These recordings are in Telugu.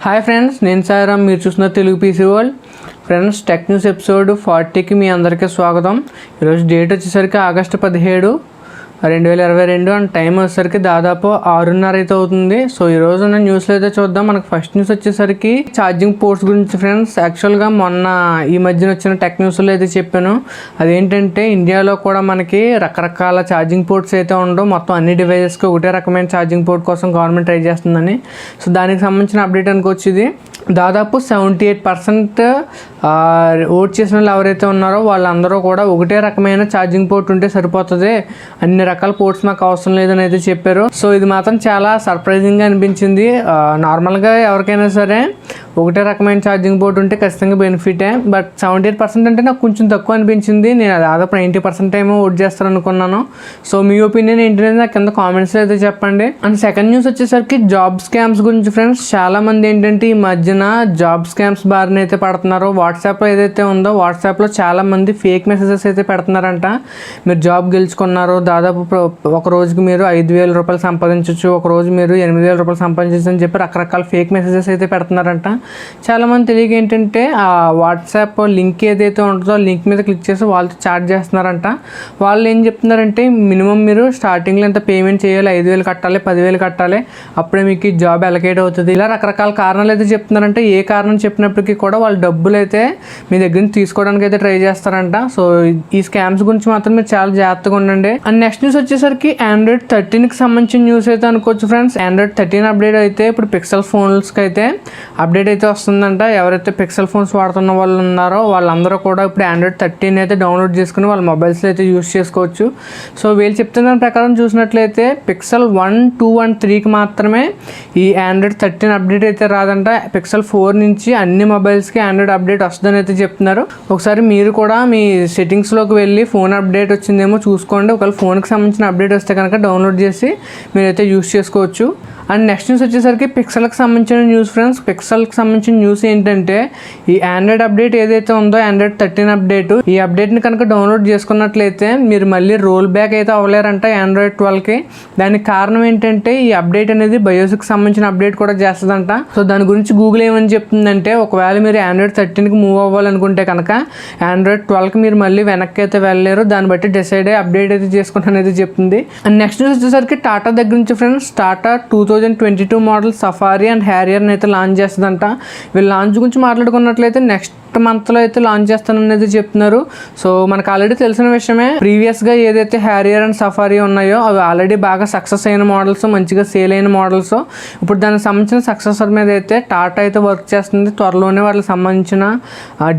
హాయ్ ఫ్రెండ్స్, నేను సాయిరామ్. మీరు చూస్తున్న Telugu PC world. Friends, tech news episode 40కి మీ అందరికీ స్వాగతం. ఈరోజు డేట్ వచ్చేసరికి ఆగస్టు 17, 2022 అండ్ టైం వచ్చేసరికి దాదాపు 6:30 అయితే అవుతుంది. సో ఈరోజు ఉన్న న్యూస్లో అయితే చూద్దాం. మనకు ఫస్ట్ న్యూస్ వచ్చేసరికి ఛార్జింగ్ పోర్ట్స్ గురించి ఫ్రెండ్స్. యాక్చువల్గా మొన్న ఈ మధ్యన వచ్చిన టెక్ న్యూస్లో అయితే చెప్పాను. అదేంటంటే ఇండియాలో కూడా మనకి రకరకాల ఛార్జింగ్ పోర్ట్స్ అయితే ఉండవు. మొత్తం అన్ని డివైజెస్కి ఒకటే రకమైన ఛార్జింగ్ పోర్ట్ కోసం గవర్నమెంట్ ట్రై చేస్తుందని. సో దానికి సంబంధించిన అప్డేట్ అనుకోవచ్చు ఇది. దాదాపు 78% ఓట్ చేసిన వాళ్ళు ఎవరైతే ఉన్నారో వాళ్ళందరూ కూడా ఒకటే రకమైన ఛార్జింగ్ పోర్ట్ ఉంటే సరిపోతుంది, అన్ని రకాల పోర్ట్స్ మాకు అవసరం లేదని అయితే చెప్పారు. సో ఇది మాత్రం చాలా సర్ప్రైజింగ్గా అనిపించింది. నార్మల్గా ఎవరికైనా సరే ఒకటే రకమైన ఛార్జింగ్ పోర్ట్ ఉంటే ఖచ్చితంగా బెనిఫిటే. బట్ 78% అంటే నాకు కొంచెం తక్కువ అనిపించింది. నేను దాదాపు 90% ఏమో ఓట్ చేస్తాను అనుకున్నాను. సో మీ ఒపీనియన్ ఏంటనేది నాకు కింద కామెంట్స్లో అయితే చెప్పండి. అండ్ సెకండ్ న్యూస్ వచ్చేసరికి జాబ్ స్కామ్స్ గురించి ఫ్రెండ్స్. చాలామంది ఏంటంటే ఈ మధ్యన జాబ్ స్కామ్స్ బారిన అయితే పడుతున్నారు. వాట్సాప్లో ఏదైతే ఉందో వాట్సాప్లో చాలామంది ఫేక్ మెసేజెస్ అయితే పెడుతున్నారంట. మీరు జాబ్ గెలుచుకున్నారు, దాదాపు ఒక రోజుకి మీరు 5,000 రూపాయలు సంపాదించవచ్చు, ఒక రోజు మీరు 8,000 రూపాయలు సంపాదించవచ్చు అని చెప్పి రకరకాల ఫేక్ మెసేజెస్ అయితే పెడుతున్నారంట. చాలామంది తెలియక ఏంటంటే ఆ వాట్సాప్ లింక్ ఏదైతే ఉంటుందో లింక్ మీద క్లిక్ చేసి వాళ్ళతో చాట్ చేస్తున్నారంట. వాళ్ళు ఏం చెప్తున్నారంటే మినిమం మీరు స్టార్టింగ్లో ఎంత పేమెంట్ చేయాలి, 5,000 కట్టాలి, 10,000 కట్టాలి, అప్పుడే మీకు ఈ జాబ్ అలొకేట్ అవుతుంది. ఇలా రకరకాల కారణాలు అయితే చెప్తున్నారంటే ఏ కారణం చెప్పినప్పటికీ కూడా వాళ్ళు డబ్బులు అయితే మీ దగ్గర నుంచి తీసుకోవడానికి అయితే ట్రై చేస్తారంట. సో ఈ స్కామ్స్ గురించి మాత్రం మీరు చాలా జాగ్రత్తగా ఉండండి. అండ్ నెక్స్ట్ న్యూస్ వచ్చేసరికి Android 13కి సంబంధించిన న్యూస్ అయితే అనుకోవచ్చు ఫ్రెండ్స్. Android 13 అప్డేట్ అయితే ఇప్పుడు పిక్సెల్ ఫోన్స్కి అయితే అప్డేట్ అయితే వస్తుందంట. ఎవరైతే పిక్సెల్ ఫోన్స్ వాడుతున్న వాళ్ళు ఉన్నారో వాళ్ళందరూ కూడా ఇప్పుడు Android 13 అయితే డౌన్లోడ్ చేసుకుని వాళ్ళ మొబైల్స్లో అయితే యూస్ చేసుకోవచ్చు. సో వీళ్ళు చెప్తున్న దాని ప్రకారం చూసినట్లయితే పిక్సెల్ 1, 2 అండ్ 3కి మాత్రమే ఈ Android 13 అప్డేట్ అయితే రాదంట. పిక్సెల్ 4 నుంచి అన్ని మొబైల్స్కి Android అప్డేట్ వస్తుందని అయితే చెప్తున్నారు. ఒకసారి మీరు కూడా మీ సెట్టింగ్స్లోకి వెళ్ళి ఫోన్ అప్డేట్ వచ్చిందేమో చూసుకోండి. ఒకవేళ ఫోన్కి సంబంధించిన అప్డేట్ వస్తే కనుక డౌన్లోడ్ చేసి మీరైతే యూస్ చేసుకోవచ్చు. అండ్ నెక్స్ట్ న్యూస్ వచ్చేసరికి పిక్సెల్కి సంబంధించిన న్యూస్ ఫ్రెండ్స్. పిక్సెల్కి సంబంధించిన న్యూస్ ఏంటంటే ఈ Android అప్డేట్ ఏదైతే ఉందో Android 13 అప్డేట్, ఈ అప్డేట్ని కనుక డౌన్లోడ్ చేసుకున్నట్లయితే మీరు మళ్ళీ రోల్ బ్యాక్ అయితే అవ్వలేరంట Android 12కి. దానికి కారణం ఏంటంటే ఈ అప్డేట్ అనేది బయోస్కి సంబంధించిన అప్డేట్ కూడా చేస్తుందంట. సో దాని గురించి గూగుల్ ఏమని చెప్తుందంటే ఒకవేళ మీరు Android 13కి మూవ్ అవ్వాలనుకుంటే కనుక Android 12కి మీరు మళ్ళీ వెనక్కి అయితే వెళ్ళలేరు. దాన్ని బట్టి డిసైడ్ అయ్యి అప్డేట్ అయితే చేసుకుంటాను అనేది చెప్తుంది. అండ్ నెక్స్ట్ న్యూస్ వచ్చేసరికి టాటా దగ్గర నుంచి friends. Tata 2022 model Safari and హ్యారియర్ని అయితే లాంచ్ చేస్తుందంట. వీళ్ళు లాంచ్ గురించి మాట్లాడుకున్నట్లయితే నెక్స్ట్ మంత్లో అయితే లాంచ్ చేస్తాననేది చెప్తున్నారు. సో మనకు ఆల్రెడీ తెలిసిన విషయమే, ప్రీవియస్గా ఏదైతే హ్యారియర్ అండ్ సఫారీ ఉన్నాయో అవి ఆల్రెడీ బాగా సక్సెస్ అయిన మోడల్స్, మంచిగా సేల్ అయిన మోడల్స్. ఇప్పుడు దానికి సంబంధించిన సక్సెసర్ మీద అయితే టాటా అయితే వర్క్ చేస్తుంది. త్వరలోనే వాళ్ళకి సంబంధించిన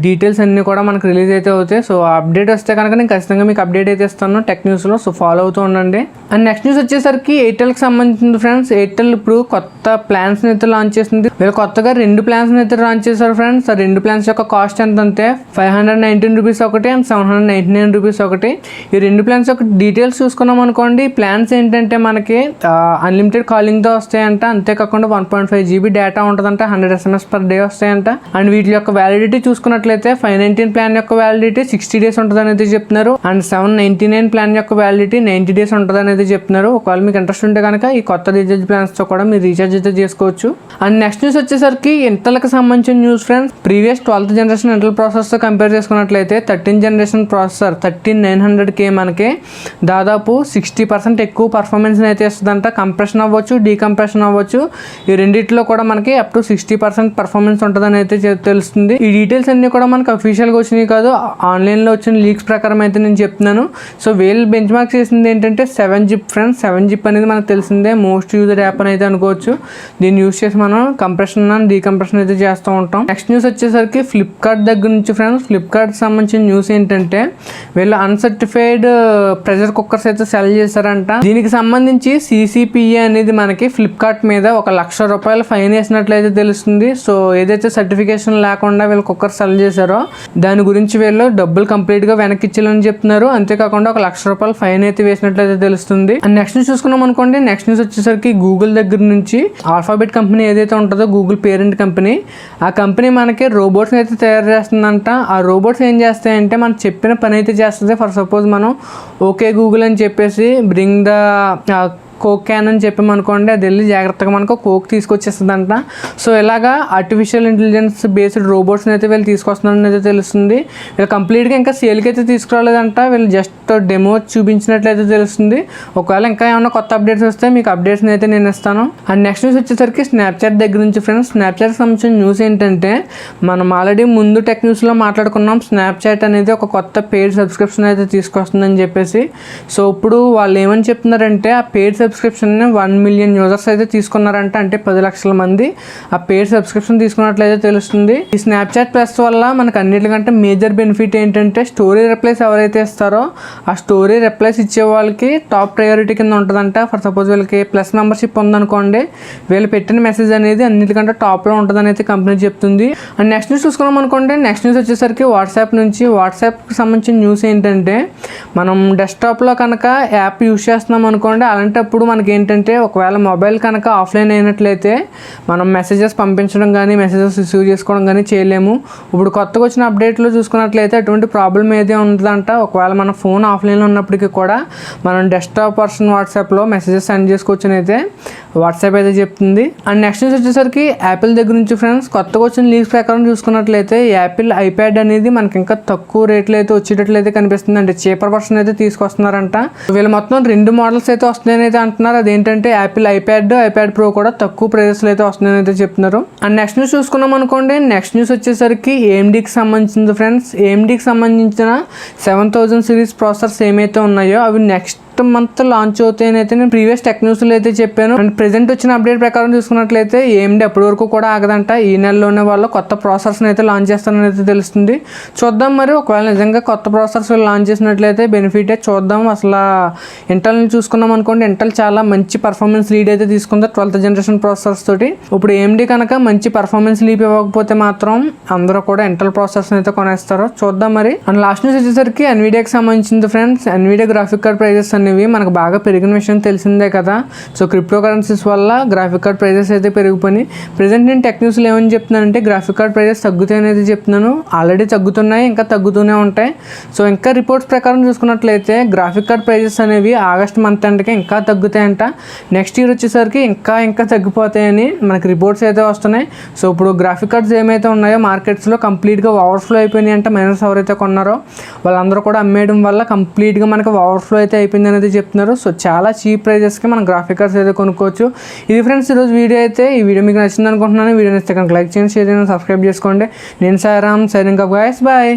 డీటెయిల్స్ అన్నీ కూడా మనకు రిలీజ్ అయితే అవుతాయి. సో అప్డేట్ వస్తే కనుక నేను ఖచ్చితంగా మీకు అప్డేట్ అయితే ఇస్తాను టెక్ న్యూస్లో. సో ఫాలో అవుతూ ఉండండి. అండ్ నెక్స్ట్ న్యూస్ వచ్చేసరికి ఎయిర్టెల్కి సంబంధించింది ఫ్రెండ్స్. ఎయిర్టెల్ ఇప్పుడు కొత్త ప్లాన్స్ని అయితే లాంచ్ చేసింది. వీళ్ళు కొత్తగా 2 ప్లాన్స్ని అయితే లాంచ్ చేశారు ఫ్రెండ్స్. ఆ 2 ప్లాన్స్ యొక్క కాస్ట్ ఎంత అంటే 519 రూపీస్ ఒకటి అండ్ 799 రూపీస్ ఒకటి. ఈ 2 ప్లాన్స్ యొక్క డీటెయిల్స్ చూసుకున్నాం అనుకోండి. ప్లాన్స్ ఏంటంటే మనకి అన్లిమిటెడ్ కాలింగ్తో వస్తాయంట. అంతేకాకుండా 1.5 GB డేటా ఉంటుందంట, 100 SMS per day వస్తాయంట. అండ్ వీటి యొక్క వ్యాలిడిటీ చూసుకున్నట్లయితే 519 ప్లాన్ యొక్క వ్యాలిడిటీ 60 days ఉంటుంది అనేది చెప్తున్నారు. అండ్ 799 ప్లాన్ యొక్క వ్యాలిడిటీ 90 days ఉంటుంది అనేది చెప్తున్నారు. ఒకవేళ మీకు ఇంట్రెస్ట్ ఉంటే కనుక ఈ కొత్త రీఛార్జ్ ప్లాన్స్తో కూడా మీరు రీఛార్జ్ అయితే చేసుకోవచ్చు. అండ్ నెక్స్ట్ న్యూస్ వచ్చేసరికి ఇంటెల్కి సంబంధించిన news friends. Previous 12th generation Intel ప్రాసెసర్తో కంపేర్ చేసుకున్నట్లయితే 13th జనరేషన్ ప్రాసెసర్ 13900K మనకి దాదాపు 60% ఎక్కువ పర్ఫార్మెన్స్ని అయితే ఇస్తుందంట. కంప్రెషన్ అవ్వచ్చు, డీకంప్రెషన్ అవ్వచ్చు, ఈ రెండిట్లో కూడా మనకి అప్ టు 60% పర్ఫార్మెన్స్ ఉంటుందని అయితే తెలుస్తుంది. ఈ డీటెయిల్స్ అన్నీ కూడా మనకు అఫీషియల్గా వచ్చినాయి కాదు, ఆన్లైన్లో వచ్చిన లీక్స్ ప్రకారం అయితే నేను చెప్తున్నాను. సో వీళ్ళు బెంచ్ మార్క్ చేసింది ఏంటంటే 7 zip ఫ్రెండ్స్. 7 zip అనేది మనకు తెలిసిందే, మోస్ట్ యూజర్ యాప్ అని అయితే అనుకోవచ్చు. దీన్ని యూజ్ చేసి మనం కంప్రెషన్ అండ్ డీకంప్రెషన్ అయితే చేస్తూ ఉంటాం. నెక్స్ట్ న్యూస్ వచ్చేసరికి ఫ్లిప్కార్ట్ దగ్గర నుంచి ఫ్రెండ్స్. ఫ్లిప్కార్ట్ సంబంధించిన న్యూస్ ఏంటంటే వీళ్ళు అన్సర్టిఫైడ్ ప్రెషర్ కుక్కర్స్ అయితే సెల్ చేశారంట. దీనికి సంబంధించి CCPA అనేది మనకి ఫ్లిప్కార్ట్ మీద 1,00,000 రూపాయలు ఫైన్ వేసినట్లయితే తెలుస్తుంది. సో ఏదైతే సర్టిఫికేషన్ లేకుండా వీళ్ళు కుక్కర్ సెల్ చేశారో దాని గురించి వీళ్ళు డబ్బులు కంప్లీట్గా వెనక్కి ఇచ్చేయాలని చెప్తున్నారు. అంతేకాకుండా 1,00,000 రూపాయలు ఫైన్ అయితే వేసినట్లయితే తెలుస్తుంది. అండ్ నెక్స్ట్ న్యూస్ చూసుకున్నాం అనుకోండి. నెక్స్ట్ న్యూస్ వచ్చేసరికి గూగుల్ దగ్గర నుంచి ఆల్ఫాబెట్ కంపెనీ ఏదైతే ఉంటుందో గూగుల్ పేరెంట్ కంపెనీ, ఆ కంపెనీ మనకి రోబోట్స్ని అయితే తయారు చేస్తుందంట. ఆ రోబోట్స్ ఏం చేస్తాయంటే మనం చెప్పిన పని అయితే చేస్తుంది. ఫర్ సపోజ్ మనం ఓకే గూగుల్ అని చెప్పేసి బ్రింగ్ ద కోక్ క్యాన్ అని చెప్పామనుకోండి, అది వెళ్ళి జాగ్రత్తగా మనకు కోక్ తీసుకొచ్చేస్తుందంట. సో ఇలాగా ఆర్టిఫిషియల్ ఇంటెలిజెన్స్ బేస్డ్ రోబోట్స్ని అయితే వీళ్ళు తీసుకొస్తున్నారని అయితే తెలుస్తుంది. వీళ్ళు కంప్లీట్గా ఇంకా సేల్కి అయితే తీసుకురాలేదంట, వీళ్ళు జస్ట్ డెమో చూపించినట్లయితే తెలుస్తుంది. ఒకవేళ ఇంకా ఏమైనా కొత్త అప్డేట్స్ వస్తే మీకు అప్డేట్స్ని అయితే నేను ఇస్తాను. అండ్ నెక్స్ట్ న్యూస్ వచ్చేసరికి స్నాప్చాట్ దగ్గర నుంచి ఫ్రెండ్స్. స్నాప్చాట్కి సంబంధించిన న్యూస్ ఏంటంటే, మనం ఆల్రెడీ ముందు టెక్ న్యూస్లో మాట్లాడుకున్నాం, స్నాప్చాట్ అనేది ఒక కొత్త పెయిడ్ సబ్స్క్రిప్షన్ అయితే తీసుకొస్తుందని చెప్పేసి. సో ఇప్పుడు వాళ్ళు ఏమని చెప్తున్నారంటే, ఆ పెయిడ్ సబ్స్క్రిప్షన్ని 1 మిలియన్ యూజర్స్ అయితే తీసుకున్నారంట. అంటే 10 లక్షల మంది ఆ పెయిడ్ సబ్స్క్రిప్షన్ తీసుకున్నట్లయితే తెలుస్తుంది. ఈ స్నాప్చాట్ ప్లస్ వల్ల మనకు అన్నిటికంటే మేజర్ బెనిఫిట్ ఏంటంటే, స్టోరీ రిప్లైస్ ఎవరైతే ఇస్తారో ఆ స్టోరీ రిప్లైస్ ఇచ్చే వాళ్ళకి టాప్ ప్రయారిటీ కింద ఉంటుందంట. ఫర్ సపోజ్ వీళ్ళకి ప్లస్ మెంబర్షిప్ ఉందనుకోండి, వీళ్ళు పెట్టిన మెసేజ్ అనేది అన్నిటికంటే టాప్లో ఉంటుందని అయితే కంపెనీ చెప్తుంది. అండ్ నెక్స్ట్ న్యూస్ చూసుకున్నాం అనుకోండి, నెక్స్ట్ న్యూస్ వచ్చేసరికి వాట్సాప్ నుంచి. వాట్సాప్కి సంబంధించిన న్యూస్ ఏంటంటే, మనం డెస్క్టాప్లో కనుక యాప్ యూజ్ చేస్తున్నాం అనుకోండి, అలాంటప్పుడు మనకి ఏంటంటే, ఒకవేళ మొబైల్ కనుక ఆఫ్లైన్ అయినట్లయితే మనం మెసేజెస్ పంపించడం కానీ మెసేజెస్ రిసీవ్ చేసుకోవడం కానీ చేయలేము. ఇప్పుడు కొత్తగా వచ్చిన అప్డేట్లో చూసుకున్నట్లయితే అటువంటి ప్రాబ్లం ఏదే ఉంటుందంట. ఒకవేళ మన ఫోన్ ఆఫ్లైన్లో ఉన్నప్పటికీ కూడా మనం డెస్క్టాప్ వర్షన్ వాట్సాప్లో మెసేజెస్ సెండ్ చేసుకోవచ్చు అని అయితే వాట్సాప్ అయితే చెప్తుంది. అండ్ నెక్స్ట్ న్యూస్ వచ్చేసరికి యాపిల్ దగ్గర నుంచి ఫ్రెండ్స్. కొత్తగా వచ్చిన లీక్స్ ప్రకారం చూసుకున్నట్లయితే యాపిల్ ఐప్యాడ్ అనేది మనకి ఇంకా తక్కువ రేట్లో అయితే వచ్చేటట్లయితే కనిపిస్తుంది. అంటే చీపర్ వర్షన్ అయితే తీసుకొస్తున్నారంట. వీళ్ళు మొత్తం 2 మోడల్స్ అయితే వస్తున్నాయని అయితే అంటున్నారు. అదేంటంటే యాపిల్ ఐప్యాడ్ ప్రో కూడా తక్కువ ప్రైజెస్లో అయితే వస్తున్నాయని అయితే చెప్తున్నారు. అండ్ నెక్స్ట్ న్యూస్ చూసుకున్నాం అనుకోండి, నెక్స్ట్ న్యూస్ వచ్చేసరికి AMDకి సంబంధించింది ఫ్రెండ్స్. AMDకి సంబంధించిన 7000 సిరీస్ ప్రాసెసర్స్ ఏమైతే ఉన్నాయో అవి నెక్స్ట్ మంత్ లాంచ్ అవుతాయని అయితే నేను ప్రీవియస్ టెక్ న్యూస్లో అయితే చెప్పాను. అండ్ ప్రెజెంట్ వచ్చిన అప్డేట్ ప్రకారం చూసుకున్నట్లయితే AMD అప్పటి వరకు కూడా ఆగదంట. ఈ నెలలోనే వాళ్ళు కొత్త ప్రాసెసర్స్ని అయితే లాంచ్ చేస్తారని అయితే తెలుస్తుంది. చూద్దాం మరి, ఒకవేళ నిజంగా కొత్త ప్రాసెసర్స్ లాంచ్ చేసినట్లయితే బెనిఫిటే. చూద్దాం. అసలు ఇంటెల్ని చూసుకున్నాం అనుకోండి, ఇంటెల్ చాలా మంచి పర్ఫార్మెన్స్ లీడ్ అయితే తీసుకుంది 12th జనరేషన్ ప్రాసెసర్స్ తోటి. ఇప్పుడు AMD కనుక మంచి పర్ఫార్మెన్స్ లీప్ ఇవ్వకపోతే మాత్రం అందరూ కూడా ఇంటెల్ ప్రాసెసర్స్ అయితే కొనేస్తారు. చూద్దాం మరి. అండ్ లాస్ట్ న్యూస్ వచ్చేసరికి NVIDIAకి సంబంధించింది friends. NVIDIA graphic card prices అనేవి మనకు బాగా పెరిగిన విషయం తెలిసిందే కదా. సో క్రిప్టో కరెన్సీస్ వల్ల గ్రాఫిక్ కార్డ్ ప్రైజెస్ అయితే పెరిగిపోయినాయి. ప్రెజెంట్ నేను టెక్ న్యూస్లో ఏమని చెప్తున్నానంటే, గ్రాఫిక్ కార్డ్ ప్రైజెస్ తగ్గుతాయి అనేది చెప్తున్నాను. ఆల్రెడీ తగ్గుతున్నాయి, ఇంకా తగ్గుతూనే ఉంటాయి. సో ఇంకా రిపోర్ట్స్ ప్రకారం చూసుకున్నట్లయితే గ్రాఫిక్ కార్డ్ ప్రైజెస్ అనేవి ఆగస్ట్ మంత్ ఎండ్కి ఇంకా తగ్గుతాయంట. నెక్స్ట్ ఇయర్ వచ్చేసరికి ఇంకా తగ్గిపోతాయని మనకి రిపోర్ట్స్ అయితే వస్తున్నాయి. సో ఇప్పుడు గ్రాఫిక్ కార్డ్స్ ఏమైతే ఉన్నాయో మార్కెట్స్లో కంప్లీట్గా ఓవర్ఫ్లో అయిపోయినాయి అంటే మైనర్స్ ఎవరైతే కొన్నారో వాళ్ళందరూ కూడా అమ్మేయడం వల్ల కంప్లీట్గా మనకి ఓవర్ఫ్లో అయితే అయిపోయింది అనేది చెప్తున్నారు. సో చాలా చీప్ ప్రైజెస్కి మనం గ్రాఫిక్ కార్డ్స్ అయితే కొనుక్కోవచ్చు. ఇది ఫ్రెండ్స్ ఈరోజు వీడియో అయితే. ఈ వీడియో మీకు నచ్చింది అనుకుంటున్నాను. వీడియో నచ్చితే కనుక లైక్ చేయండి, షేర్ చేయండి, సబ్స్క్రైబ్ చేసుకోండి. నేను Sairam, signing off guys, bye.